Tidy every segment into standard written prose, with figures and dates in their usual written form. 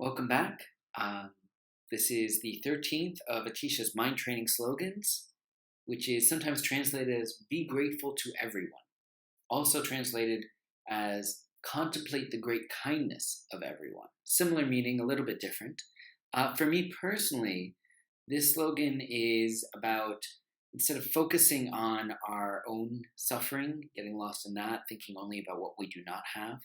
Welcome back. This is the 13th of Atisha's Mind Training Slogans, which is sometimes translated as be grateful to everyone, also translated as contemplate the great kindness of everyone. Similar meaning, a little bit different. For me personally, this slogan is about instead of focusing on our own suffering, getting lost in that, thinking only about what we do not have,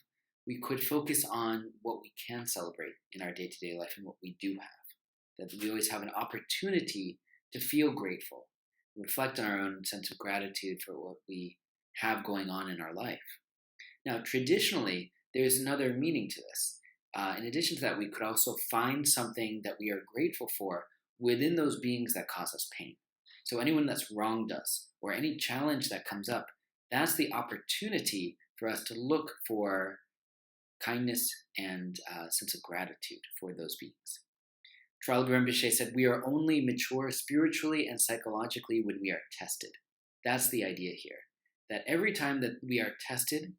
we could focus on what we can celebrate in our day-to-day life and what we do have. That we always have an opportunity to feel grateful, reflect on our own sense of gratitude for what we have going on in our life. Now, traditionally, there's another meaning to this. In addition to that, we could also find something that we are grateful for within those beings that cause us pain. So anyone that's wronged us or any challenge that comes up, that's the opportunity for us to look for kindness and sense of gratitude for those beings. Trungpa Rinpoche said, we are only mature spiritually and psychologically when we are tested. That's the idea here. That every time that we are tested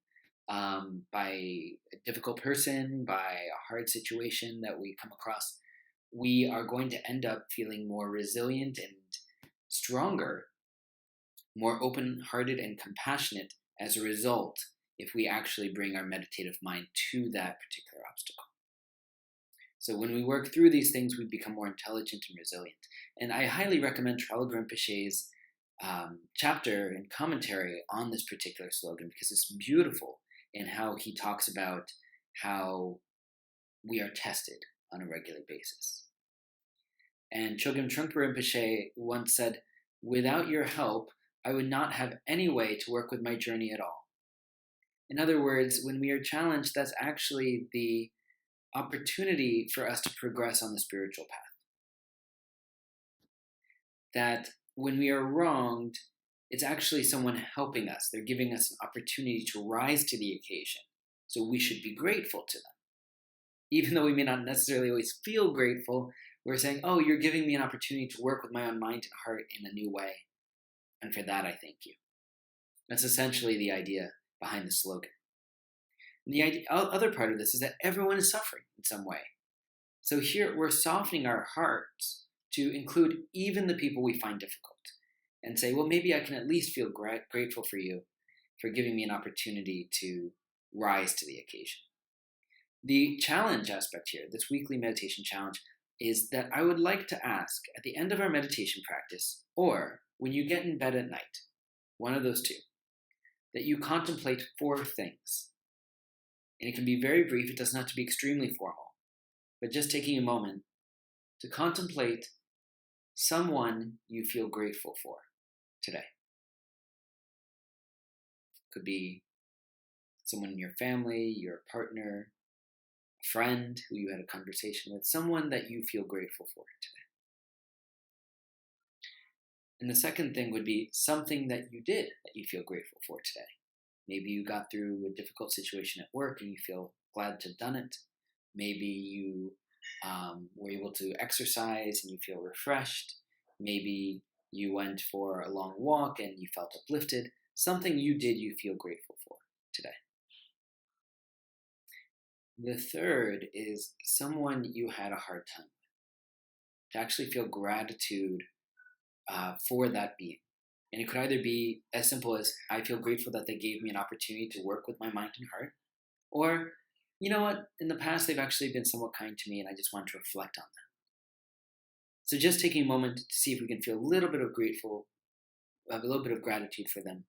by a difficult person, by a hard situation that we come across, we are going to end up feeling more resilient and stronger, more open-hearted and compassionate as a result if we actually bring our meditative mind to that particular obstacle. So when we work through these things, we become more intelligent and resilient. And I highly recommend Trungpa Rinpoche's chapter and commentary on this particular slogan because it's beautiful in how he talks about how we are tested on a regular basis. And Chogyam Trungpa Rinpoche once said, without your help, I would not have any way to work with my journey at all. In other words, when we are challenged, that's actually the opportunity for us to progress on the spiritual path. That when we are wronged, it's actually someone helping us. They're giving us an opportunity to rise to the occasion. So we should be grateful to them. Even though we may not necessarily always feel grateful, we're saying, oh, you're giving me an opportunity to work with my own mind and heart in a new way. And for that, I thank you. That's essentially the idea behind the slogan. And the other part of this is that everyone is suffering in some way. So here we're softening our hearts to include even the people we find difficult and say, well, maybe I can at least feel grateful for you for giving me an opportunity to rise to the occasion. The challenge aspect here, this weekly meditation challenge, is that I would like to ask at the end of our meditation practice, or when you get in bed at night, one of those two, that you contemplate 4 things. And it can be very brief, it doesn't have to be extremely formal, but just taking a moment to contemplate someone you feel grateful for today. Could be someone in your family, your partner, a friend who you had a conversation with, someone that you feel grateful for today. And the second thing would be something that you did that you feel grateful for today. Maybe you got through a difficult situation at work and you feel glad to have done it. Maybe you were able to exercise and you feel refreshed. Maybe you went for a long walk and you felt uplifted. Something you did you feel grateful for today. The third is someone you had a hard time with. To actually feel gratitude for that being. And it could either be as simple as, I feel grateful that they gave me an opportunity to work with my mind and heart. Or, you know what, in the past they've actually been somewhat kind to me and I just want to reflect on that. So just taking a moment to see if we can feel a little bit of gratitude for them.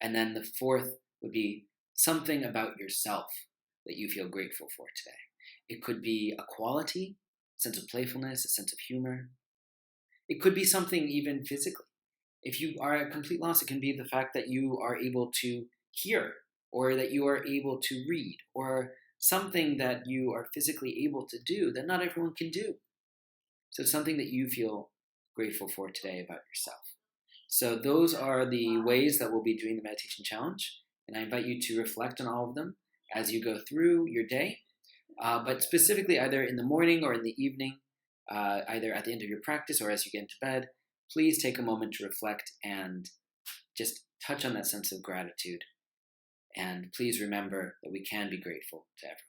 And then the fourth would be something about yourself that you feel grateful for today. It could be a quality, a sense of playfulness, a sense of humor. It could be something even physically. If you are at complete loss, it can be the fact that you are able to hear, or that you are able to read, or something that you are physically able to do that not everyone can do. So it's something that you feel grateful for today about yourself. So those are the ways that we'll be doing the meditation challenge, and I invite you to reflect on all of them as you go through your day, but specifically either in the morning or in the evening, either at the end of your practice or as you get into bed. Please take a moment to reflect and just touch on that sense of gratitude. And please remember that we can be grateful to everyone.